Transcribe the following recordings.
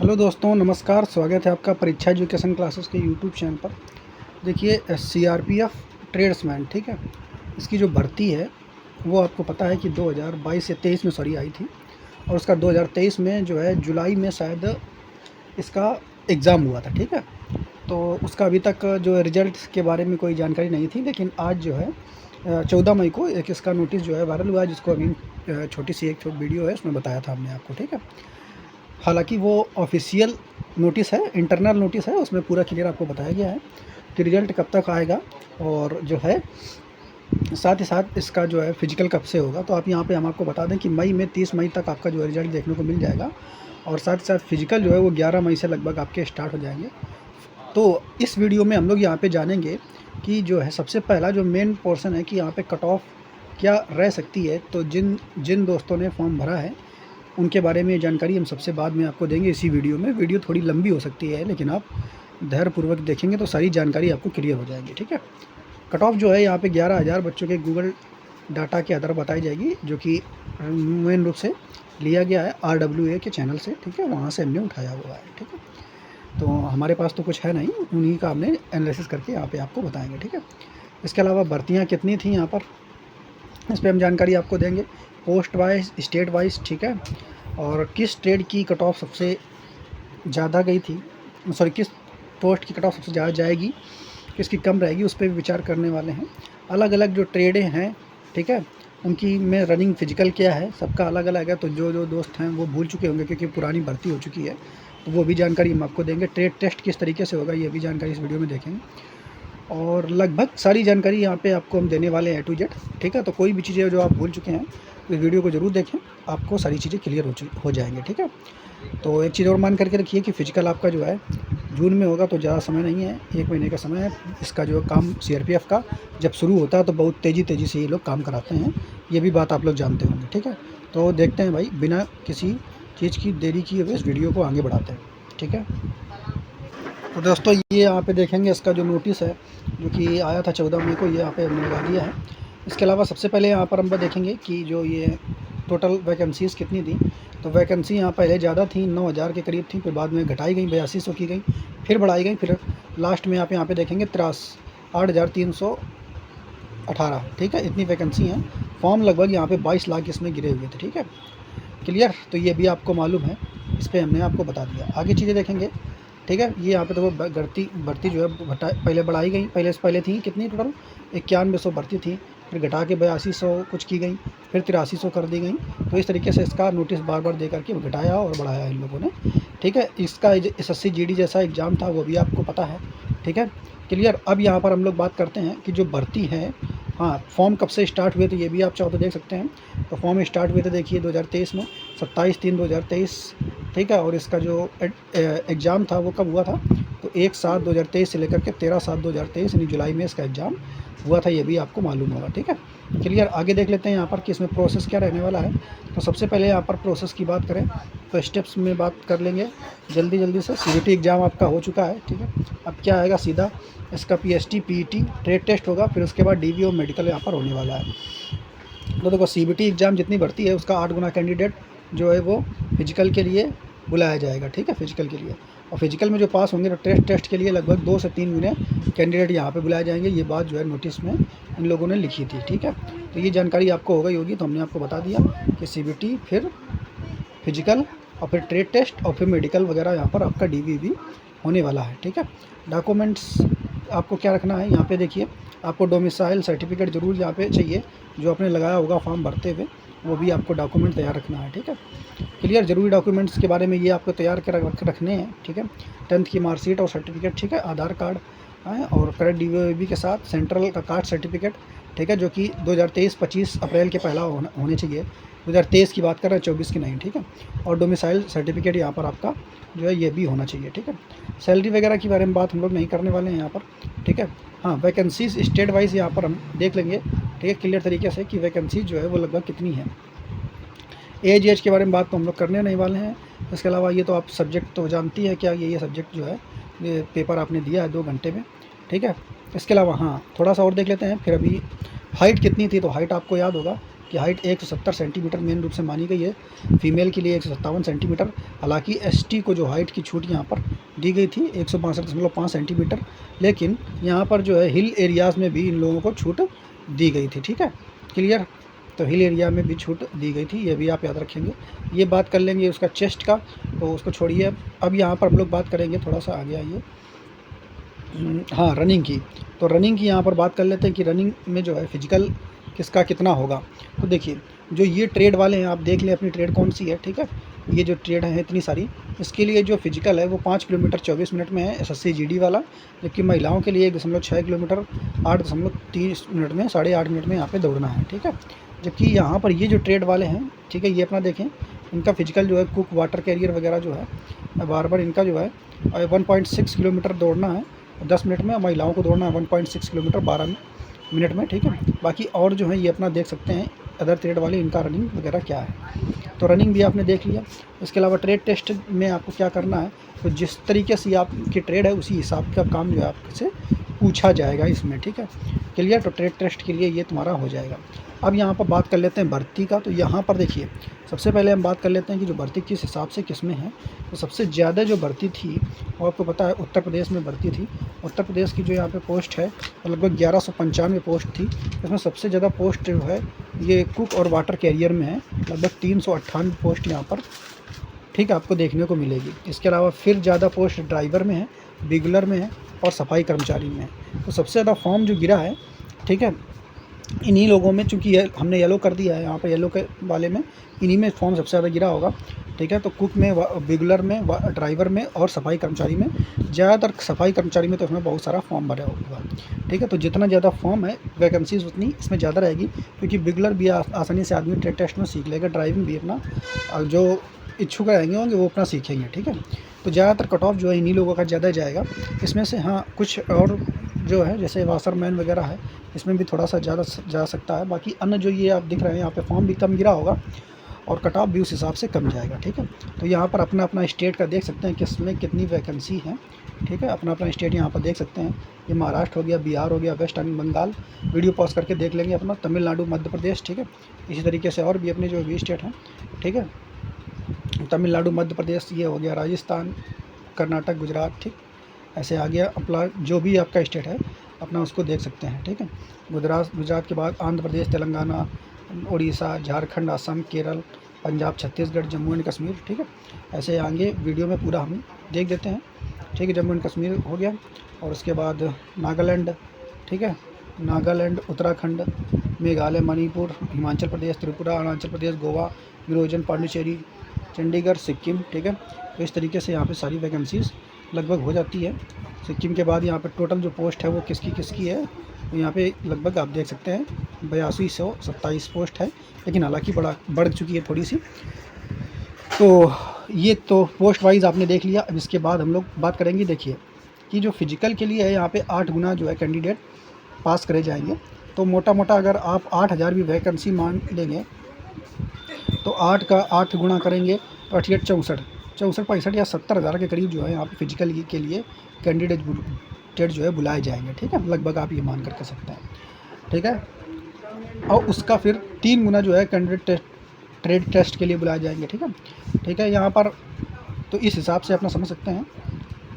Hello दोस्तों, नमस्कार। स्वागत है आपका परीक्षा एजुकेशन क्लासेस के यूट्यूब चैनल पर। देखिए, सीआरपीएफ ट्रेड्समैन, ठीक है, इसकी जो भर्ती है वो आपको पता है कि 2022 या 23 में आई थी। और उसका 2023 में जो है जुलाई में शायद इसका एग्ज़ाम हुआ था, ठीक है। तो उसका अभी तक जो है रिजल्ट के बारे में कोई जानकारी नहीं थी, लेकिन आज जो है 14 मई को एक इसका नोटिस जो है वायरल हुआ है, जिसको अभी छोटी सी एक वीडियो है उसमें बताया था हमने आपको, ठीक है। हालांकि वो ऑफिशियल नोटिस है, इंटरनल नोटिस है, उसमें पूरा क्लियर आपको बताया गया है कि रिज़ल्ट कब तक आएगा और जो है साथ ही साथ इसका जो है फिजिकल कब से होगा। तो आप यहाँ पे हम आपको बता दें कि मई में 30 मई तक आपका जो है रिज़ल्ट देखने को मिल जाएगा और साथ ही साथ फिजिकल जो है वो 11 मई से लगभग आपके स्टार्ट हो जाएंगे। तो इस वीडियो में हम लोग यहाँ पे जानेंगे कि जो है सबसे पहला जो मेन पोर्शन है कि यहाँ पे कट ऑफ क्या रह सकती है। तो जिन जिन दोस्तों ने फॉर्म भरा है उनके बारे में जानकारी हम सबसे बाद में आपको देंगे इसी वीडियो में। वीडियो थोड़ी लंबी हो सकती है, लेकिन आप धैर्यपूर्वक देखेंगे तो सारी जानकारी आपको क्लियर हो जाएगी, ठीक है। कट ऑफ जो है यहाँ पे 11,000 बच्चों के गूगल डाटा के आधार बताई जाएगी, जो कि मेन रूप से लिया गया है RWA के चैनल से, ठीक है। वहाँ से हमने उठाया हुआ है, ठीक है। तो हमारे पास तो कुछ है नहीं, उन्हीं का हमने एनालिसिस करके यहाँ पे आपको बताएंगे, ठीक है। इसके अलावा भर्तियाँ कितनी थी यहाँ पर, इस पर हम जानकारी आपको देंगे, पोस्ट वाइज, स्टेट वाइज, ठीक है। और किस ट्रेड की कट ऑफ सबसे ज़्यादा गई थी, सॉरी, किस पोस्ट की कट ऑफ सबसे ज़्यादा जाएगी, किसकी कम रहेगी, उस पर भी विचार करने वाले हैं। अलग अलग जो ट्रेडें हैं, ठीक है, उनकी में रनिंग फिजिकल क्या है, सबका अलग अलग है। तो जो जो दोस्त हैं वो भूल चुके होंगे क्योंकि पुरानी भर्ती हो चुकी है, तो वो भी जानकारी हम आपको देंगे। ट्रेड टेस्ट किस तरीके से होगा ये भी जानकारी इस वीडियो में देखेंगे और लगभग सारी जानकारी यहाँ पे आपको हम देने वाले हैं A to Z, ठीक है। तो कोई भी चीज़ें जो आप भूल चुके हैं तो इस वीडियो को ज़रूर देखें, आपको सारी चीज़ें क्लियर हो जाएंगे, ठीक है। तो एक चीज़ और मान करके रखिए कि फिजिकल आपका जो है जून में होगा, तो ज़्यादा समय नहीं है, 1 महीने का समय है। इसका जो काम CRPF का जब शुरू होता है तो बहुत तेज़ी से ये लोग काम कराते हैं, ये भी बात आप लोग जानते होंगे, ठीक है। तो देखते हैं भाई, बिना किसी चीज़ की देरी किए हुए इस वीडियो को आगे बढ़ाते हैं, ठीक है। तो दोस्तों, ये यहाँ पे देखेंगे इसका जो नोटिस है जो कि आया था 14 मई को, ये यहाँ पे हमने लगा दिया है। इसके अलावा सबसे पहले यहाँ पर हम देखेंगे कि जो ये टोटल वैकेंसीज़ कितनी थी। तो वैकेंसी यहाँ पहले ज़्यादा थी, 9,000 के करीब थी, फिर बाद में घटाई गई, 8200 की गई, फिर बढ़ाई गई, फिर लास्ट में आप यहाँ पे देखेंगे 8,318, ठीक है। इतनी वैकेंसी हैं। फॉर्म लगभग यहाँ पे 22 लाख इसमें गिरे हुए थे, ठीक है, क्लियर। तो ये भी आपको मालूम है, इस पर हमने आपको बता दिया। आगे चीज़ें देखेंगे, ठीक है। ये यहाँ पे तो वो भर्ती जो है पहले बढ़ाई गई, पहले थी कितनी टोटल 9100 भर्ती थी, फिर घटा के 8200 कुछ की गई, फिर 8300 कर दी गई। तो इस तरीके से इसका नोटिस बार बार दे करके घटाया और बढ़ाया इन लोगों ने, ठीक है। इसका SSC GD जैसा एग्ज़ाम था वो भी आपको पता है, ठीक है, क्लियर। अब यहाँ पर हम लोग बात करते हैं कि जो भर्ती है, हाँ, फॉर्म कब से स्टार्ट हुए, तो ये भी आप चाहो तो देख सकते हैं। तो फॉर्म स्टार्ट हुए थे, देखिए 2023 में, 27/3/2023, ठीक है। और इसका जो एग्ज़ाम था वो कब हुआ था, तो 1/7/2023 से लेकर के 13/7/2023 यानी जुलाई में इसका एग्ज़ाम हुआ था, ये भी आपको मालूम होगा, ठीक है, क्लियर। आगे देख लेते हैं यहाँ पर कि इसमें प्रोसेस क्या रहने वाला है। तो सबसे पहले यहाँ पर प्रोसेस की बात करें तो स्टेप्स में बात कर लेंगे जल्दी से। CBT एग्ज़ाम आपका हो चुका है, ठीक है। अब क्या आएगा, सीधा इसका PST PET ट्रेड टेस्ट होगा, फिर उसके बाद DV और मेडिकल यहाँ पर होने वाला है। तो देखो, CBT एग्ज़ाम जितनी भर्ती है उसका 8 गुना कैंडिडेट जो है वो फिजिकल के लिए बुलाया जाएगा, ठीक है, फिजिकल के लिए। और फिजिकल में जो पास होंगे तो टेस्ट के लिए लगभग 2 से 3 गुने कैंडिडेट यहाँ पे बुलाए जाएंगे। ये बात जो है नोटिस में इन लोगों ने लिखी थी, ठीक है। तो ये जानकारी आपको हो गई होगी, तो हमने आपको बता दिया कि CBT, फिर फिजिकल, और फिर ट्रेड टेस्ट, और फिर मेडिकल वगैरह यहाँ पर आपका DV भी होने वाला है, ठीक है। डॉक्यूमेंट्स आपको क्या रखना है, यहाँ पे देखिए, आपको डोमिसाइल सर्टिफिकेट ज़रूर यहाँ पे चाहिए, जो आपने लगाया होगा फॉर्म भरते हुए, वो भी आपको डॉक्यूमेंट तैयार रखना है, ठीक है, क्लियर। ज़रूरी डॉक्यूमेंट्स के बारे में ये आपको तैयार कर रखने हैं, ठीक है। 10th की मार्कशीट और सर्टिफिकेट, ठीक है, आधार कार्ड है, और करेक्ट DVOAB के साथ सेंट्रल का कास्ट सर्टिफिकेट, ठीक है, जो कि 2023-25 अप्रैल के पहला होने चाहिए। 2023 की बात कर रहे हैं, 24 की नहीं, ठीक है। और डोमिसाइल सर्टिफिकेट यहाँ पर आपका जो है ये भी होना चाहिए, ठीक है। सैलरी वगैरह के बारे में बात हम लोग नहीं करने वाले हैं यहाँ पर, ठीक है। हाँ, वैकेंसीज स्टेट वाइज यहाँ पर हम देख लेंगे, ठीक है, क्लियर तरीके से कि वैकेंसी जो है वो लगभग कितनी है। एज के बारे में बात तो हम लोग करने नहीं वाले हैं। इसके अलावा ये तो आप सब्जेक्ट तो जानती है क्या, ये सब्जेक्ट जो है ये पेपर आपने दिया है 2 घंटे में, ठीक है। इसके अलावा हाँ, थोड़ा सा और देख लेते हैं फिर। अभी हाइट कितनी थी, तो हाइट आपको याद होगा कि हाइट 170 सेंटीमीटर मेन रूप से मानी गई है, फीमेल के लिए 157 सेंटीमीटर। हालांकि एसटी को जो हाइट की छूट यहाँ पर दी गई थी 162.5 सेंटीमीटर, लेकिन यहाँ पर जो है हिल एरियाज़ में भी इन लोगों को छूट दी गई थी। ठीक है, क्लियर। तो हिल एरिया में भी छूट दी गई थी, ये भी आप याद रखेंगे। ये बात कर लेंगे उसका चेस्ट का, तो उसको छोड़िए। अब यहाँ पर हम लोग बात करेंगे, थोड़ा सा आगे आइए, हाँ रनिंग की। तो रनिंग की यहाँ पर बात कर लेते हैं कि रनिंग में जो है फिजिकल किसका कितना होगा। तो देखिए, जो ये ट्रेड वाले हैं, आप देख लें अपनी ट्रेड कौन सी है। ठीक है, ये जो ट्रेड है इतनी सारी, इसके लिए जो फिजिकल है वो 5 किलोमीटर 24 मिनट में है एसएससी जीडी वाला, जबकि महिलाओं के लिए 1.6 किलोमीटर 8.30 मिनट में, 8.5 मिनट में यहाँ पे दौड़ना है। ठीक है, जबकि यहाँ पर ये जो ट्रेड वाले हैं, ठीक है, ये अपना देखें, इनका फिजिकल जो है कुक, वाटर कैरियर वगैरह जो है बार इनका जो है 1.6 किलोमीटर दौड़ना है 10 मिनट में। महिलाओं को दौड़ना है 1.6 किलोमीटर 12 मिनट में। ठीक है, बाकी और जो है ये अपना देख सकते हैं अदर ट्रेड वाले, इनका रनिंग वगैरह क्या है। तो रनिंग भी आपने देख लिया। इसके अलावा ट्रेड टेस्ट में आपको क्या करना है, तो जिस तरीके से आपकी ट्रेड है उसी हिसाब का काम जो है आपसे पूछा जाएगा इसमें। ठीक है, क्लियर। तो ट्रेड टेस्ट के लिए ये तुम्हारा हो जाएगा। अब यहाँ पर बात कर लेते हैं भर्ती का। तो यहाँ पर देखिए, सबसे पहले हम बात कर लेते हैं कि जो भर्ती किस हिसाब से किस में है। तो सबसे ज़्यादा जो भर्ती थी वो आपको पता है उत्तर प्रदेश में भर्ती थी। उत्तर प्रदेश की जो यहाँ पे पोस्ट है लगभग 1195 पोस्ट थी। इसमें सबसे ज़्यादा पोस्ट जो है ये कुक और वाटर कैरियर में है, लगभग 398 पोस्ट यहाँ पर, ठीक है, आपको देखने को मिलेगी। इसके अलावा फिर ज़्यादा पोस्ट ड्राइवर में है, बिगलर में है और सफाई कर्मचारी में है। तो सबसे ज़्यादा फॉर्म जो गिरा है, ठीक है, इन्हीं लोगों में, चूँकि हमने येलो कर दिया है यहाँ पर, येलो के वाले में इन्हीं में फॉर्म सबसे ज़्यादा गिरा होगा। ठीक है, तो कुक में, बिगलर में, ड्राइवर में और सफाई कर्मचारी में, ज़्यादातर सफाई कर्मचारी में तो इसमें बहुत सारा फॉर्म भरा होगा। ठीक है, तो जितना ज़्यादा फॉर्म है वैकेंसीज उतनी इसमें ज़्यादा रहेगी, क्योंकि बिगलर भी आसानी से आदमी ट्रेड टेस्ट में सीख लेगा, ड्राइविंग भी अपना जो इच्छुक रहेंगे होंगे वो अपना सीखेंगे। ठीक है, तो ज़्यादातर कट ऑफ जो है इन्हीं लोगों का ज़्यादा जाएगा। इसमें से हाँ कुछ और जो है जैसे वाशरमैन वगैरह है, इसमें भी थोड़ा सा ज़्यादा जा सकता है। बाकी अन्य जो ये आप दिख रहे हैं यहाँ पे फॉर्म भी कम गिरा होगा और कट ऑफ भी उस हिसाब से कम जाएगा। ठीक है, तो यहाँ पर अपना अपना स्टेट का देख सकते हैं कि इसमें कितनी वैकेंसी है। ठीक है, अपना अपना स्टेट यहाँ पर देख सकते हैं। ये महाराष्ट्र हो गया, बिहार हो गया, वेस्ट बंगाल, वीडियो पॉज करके देख लेंगे अपना, तमिलनाडु, मध्य प्रदेश। ठीक है, इसी तरीके से और भी अपने जो भी स्टेट हैं। ठीक है, तमिलनाडु, मध्य प्रदेश, ये हो गया राजस्थान, कर्नाटक, गुजरात। ठीक, ऐसे आ गया अपना जो भी आपका स्टेट है अपना उसको देख सकते हैं। ठीक है, गुजरात के बाद आंध्र प्रदेश, तेलंगाना, उड़ीसा, झारखंड, असम, केरल, पंजाब, छत्तीसगढ़, जम्मू एंड कश्मीर। ठीक है, ऐसे आगे वीडियो में पूरा हम देख देते हैं। ठीक है, जम्मू एंड कश्मीर हो गया और उसके बाद नागालैंड। ठीक है, नागालैंड, उत्तराखंड, मेघालय, मणिपुर, हिमाचल प्रदेश, त्रिपुरा, अरुणाचल प्रदेश, गोवा, मिजोरम, पांडिचेरी, चंडीगढ़, सिक्किम। ठीक है, तो इस तरीके से यहाँ पे सारी वैकेंसीज़ लगभग हो जाती है। सिक्किम के बाद यहाँ पे टोटल जो पोस्ट है वो किसकी है, तो यहाँ पे लगभग आप देख सकते हैं 8227 पोस्ट है, लेकिन हालांकि बढ़ चुकी है थोड़ी सी। तो ये तो पोस्ट वाइज आपने देख लिया। अब इसके बाद हम लोग बात करेंगे, देखिए कि जो फिजिकल के लिए है यहाँ पे 8 गुना जो है कैंडिडेट पास करे जाएंगे। तो मोटा मोटा अगर आप 8000 भी वैकेंसी मान लेंगे तो 8 का 8 गुना करेंगे तो 88, 64, 65 या 70,000 के करीब जो है यहाँ पे फिजिकल के लिए कैंडिडेट जो है बुलाए जाएंगे। ठीक है, लगभग आप ये मान कर कह सकते हैं। ठीक है, और उसका फिर 3 गुना जो है कैंडिडेट ट्रेड टेस्ट के लिए बुलाए जाएंगे। ठीक है, यहाँ पर तो इस हिसाब से अपना समझ सकते हैं।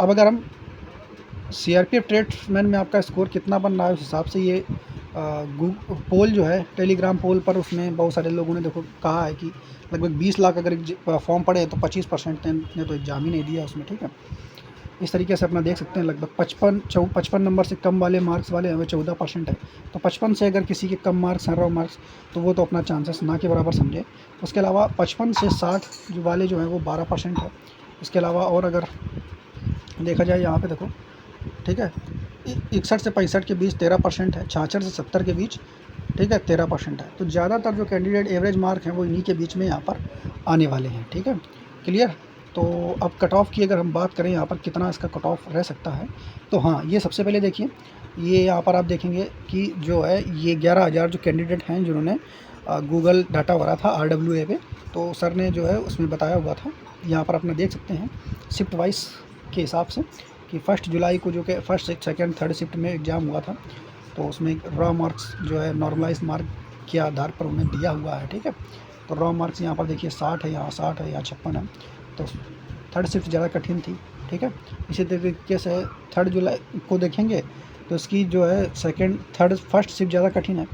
अब अगर हम सीआरपीएफ ट्रेड्समैन में आपका स्कोर कितना बन रहा है उस हिसाब से ये पोल जो है, टेलीग्राम पोल पर, उसमें बहुत सारे लोगों ने देखो कहा है कि लगभग 20 लाख अगर फॉर्म पड़े तो 25% ने तो एग्जाम ही नहीं दिया उसमें। ठीक है, इस तरीके से अपना देख सकते हैं लगभग 55 नंबर से कम वाले मार्क्स वाले हमें 14% है। तो 55 से अगर किसी के कम मार्क्स हैं, रो मार्क्स, तो वो तो अपना चांसेस ना के बराबर समझे। उसके अलावा 55 से 60 जो वाले जो हैं वो 12% है। इसके अलावा और अगर देखा जाए यहाँ पे देखो, ठीक है, 61 से 65 के बीच 13% है, 66 से 70 के बीच, ठीक है, 13% है। तो ज़्यादातर जो कैंडिडेट एवरेज मार्क हैं वो इन्हीं के बीच में यहाँ पर आने वाले हैं। ठीक है, क्लियर। तो अब कट ऑफ की अगर हम बात करें यहाँ पर कितना इसका कट ऑफ रह सकता है, तो हाँ, ये सबसे पहले देखिए, ये यहाँ पर आप देखेंगे कि जो है ये 11,000 जो कैंडिडेट हैं जिन्होंने गूगल डाटा भरा था RWA पे, तो सर ने जो है उसमें बताया हुआ था, यहाँ पर अपना देख सकते हैं शिफ्ट वाइज के हिसाब से कि 1 जुलाई को जो कि फर्स्ट, सेकंड, थर्ड शिफ्ट में एग्ज़ाम हुआ था, तो उसमें रॉ मार्क्स जो है नॉर्मलाइज मार्क के आधार पर उन्हें दिया हुआ है, ठीक है। तो रॉ मार्क्स यहाँ पर देखिए 60 है, यहाँ 60 है, यहाँ 56 है। तो थर्ड शिफ्ट ज़्यादा कठिन थी, ठीक है। इसी तरीके से 3 जुलाई को देखेंगे तो इसकी जो है फर्स्ट शिफ्ट ज़्यादा कठिन है।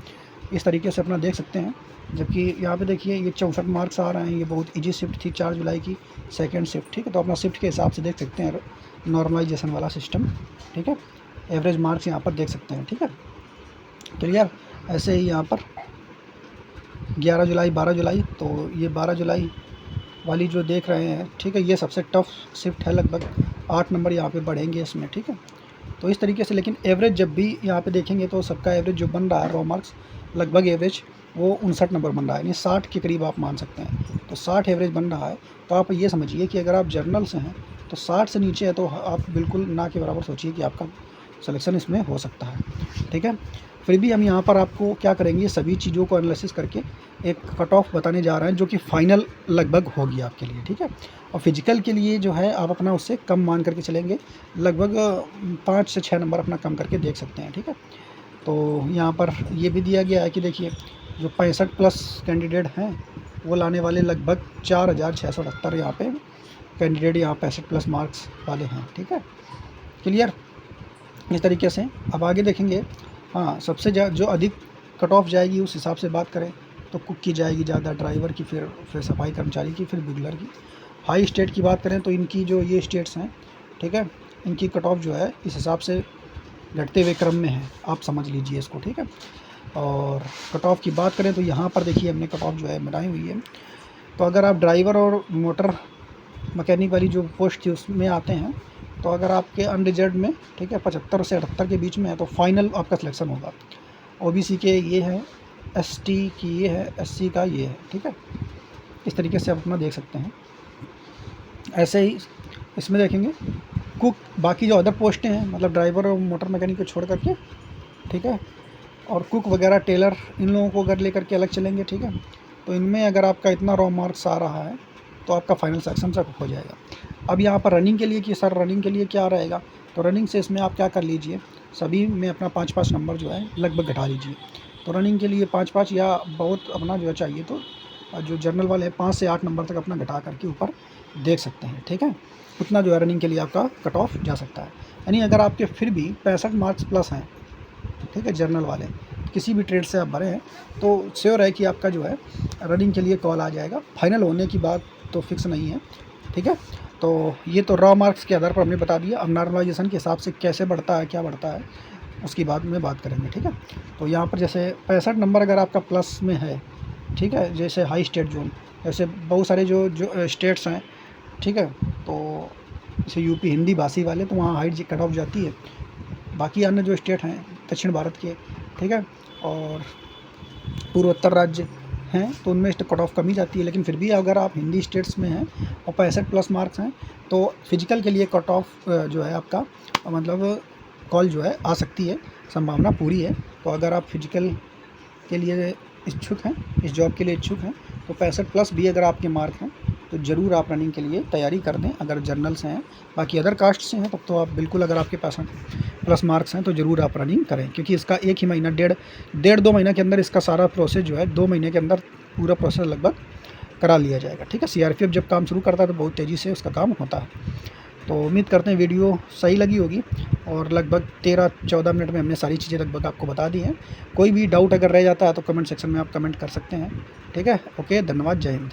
इस तरीके से अपना देख सकते हैं। जबकि यहाँ पे देखिए ये 64 मार्क्स आ रहे हैं, ये बहुत इजी शिफ्ट थी 4 जुलाई की सेकंड शिफ्ट, ठीक है। तो अपना शिफ्ट के हिसाब से देख सकते हैं नॉर्मलाइजेशन वाला सिस्टम, ठीक है। एवरेज मार्क्स यहाँ पर देख सकते हैं, ठीक है। क्लियर। ऐसे ही यहाँ पर 11 जुलाई 12 जुलाई, तो ये 12 जुलाई वाली जो देख रहे हैं, ठीक है, ये सबसे टफ शिफ्ट है। लगभग 8 नंबर यहाँ पे बढ़ेंगे इसमें, ठीक है। तो इस तरीके से, लेकिन एवरेज जब भी यहाँ पे देखेंगे तो सबका एवरेज जो बन रहा है रॉ मार्क्स, लगभग एवरेज वो 59 नंबर बन रहा है, यानी 60 के करीब आप मान सकते हैं। तो 60 एवरेज बन रहा है। तो आप ये समझिए कि अगर आप जर्नल से हैं तो 60 से नीचे है तो आप बिल्कुल ना के बराबर सोचिए कि आपका सिलेक्शन इसमें हो सकता है, ठीक है। फिर भी हम यहाँ पर आपको क्या करेंगे, सभी चीज़ों को एनालिसिस करके एक कट ऑफ बताने जा रहे हैं जो कि फ़ाइनल लगभग होगी आपके लिए, ठीक है। और फिजिकल के लिए जो है आप अपना उससे कम मान करके चलेंगे, लगभग 5 से 6 नंबर अपना कम करके देख सकते हैं, ठीक है। तो यहाँ पर ये भी दिया गया है कि देखिए जो 65 प्लस कैंडिडेट हैं वो लाने वाले लगभग 4678 यहाँ पे कैंडिडेट यहाँ 65 प्लस मार्क्स वाले हैं, ठीक है। क्लियर। इस तरीके से अब आगे देखेंगे। हाँ, सबसे जो अधिक कट ऑफ जाएगी उस हिसाब से बात करें तो कुक की जाएगी ज़्यादा, ड्राइवर की, फिर सफाई कर्मचारी की, फिर बिगलर की। हाई स्टेट की बात करें तो इनकी जो ये स्टेट्स हैं, ठीक है, इनकी कट ऑफ जो है इस हिसाब से घटते हुए क्रम में है, आप समझ लीजिए इसको, ठीक है। और कट ऑफ की बात करें तो यहाँ पर देखिए हमने कट ऑफ जो है बनाई हुई है। तो अगर आप ड्राइवर और मोटर मैकेनिक वाली जो पोस्ट थी उसमें आते हैं तो अगर आपके अनरिजर्व में, ठीक है, 75 से 78 के बीच में है तो फाइनल आपका सिलेक्शन होगा। ओबीसी के ये है, एसटी की ये है, एससी का ये है, ठीक है। इस तरीके से आप अपना देख सकते हैं। ऐसे ही इसमें देखेंगे कुक, बाकी जो अदर पोस्टें हैं मतलब ड्राइवर और मोटर मैकेनिक को छोड़ करके, ठीक है, और कुक वगैरह टेलर, इन लोगों को अगर लेकर के अलग चलेंगे, ठीक है। तो इनमें अगर आपका इतना रॉ मार्क्स आ रहा है तो आपका फाइनल सेक्शन तक हो जाएगा। अब यहाँ पर रनिंग के लिए कि सर रनिंग के लिए क्या रहेगा, तो रनिंग से इसमें आप क्या कर लीजिए, सभी में अपना 5-5 नंबर जो है लगभग घटा लीजिए। तो रनिंग के लिए 5-5 या बहुत अपना जो चाहिए तो जो जर्नल वाले हैं 5 से 8 नंबर तक अपना घटा करके ऊपर देख सकते हैं, ठीक है। उतना जो है रनिंग के लिए आपका कट ऑफ जा सकता है। यानी अगर आपके फिर भी 65 मार्क्स प्लस हैं, ठीक है, जर्नल वाले किसी भी ट्रेड से आप भरे हैं तो श्योर है कि आपका जो है रनिंग के लिए कॉल आ जाएगा। फाइनल होने की बात तो फिक्स नहीं है, ठीक है। तो ये तो रॉ मार्क्स के आधार पर हमने बता दिया। अब नॉर्मलाइजेशन के हिसाब से कैसे बढ़ता है, क्या बढ़ता है, उसकी बाद में बात करेंगे, ठीक है। तो यहाँ पर जैसे 65 नंबर अगर आपका प्लस में है, ठीक है, जैसे हाई स्टेट जोन, जैसे बहुत सारे जो स्टेट्स हैं, ठीक है, तो जैसे यूपी हिंदी भाषी वाले तो वहाँ हाई कट ऑफ जाती है। बाकी अन्य जो स्टेट हैं दक्षिण भारत के, ठीक है, और पूर्वोत्तर राज्य हैं तो उनमें कट ऑफ कमी जाती है। लेकिन फिर भी अगर आप हिंदी स्टेट्स में हैं और 65 प्लस मार्क्स हैं तो फिजिकल के लिए कट ऑफ जो है आपका मतलब कॉल जो है आ सकती है, संभावना पूरी है। तो अगर आप फिजिकल के लिए इच्छुक हैं, इस जॉब के लिए इच्छुक हैं, तो 65 प्लस भी अगर आपके मार्क हैं तो ज़रूर आप रनिंग के लिए तैयारी कर दें अगर जर्नल से हैं। बाकी अदर कास्ट से हैं तब तो आप बिल्कुल, अगर आपके 65 प्लस मार्क्स हैं तो ज़रूर आप रनिंग करें, क्योंकि इसका एक ही महीना, डेढ़ 2 महीने के अंदर इसका सारा प्रोसेस जो है 2 महीने के अंदर पूरा प्रोसेस लगभग करा लिया जाएगा, ठीक है। सीआरपीएफ जब काम शुरू करता है तो बहुत तेज़ी से उसका काम होता है। तो उम्मीद करते हैं वीडियो सही लगी होगी और लगभग 13-14 मिनट में हमने सारी चीज़ें लगभग आपको बता दी हैं। कोई भी डाउट अगर रह जाता है तो कमेंट सेक्शन में आप कमेंट कर सकते हैं, ठीक है। ओके, धन्यवाद, जय हिंद।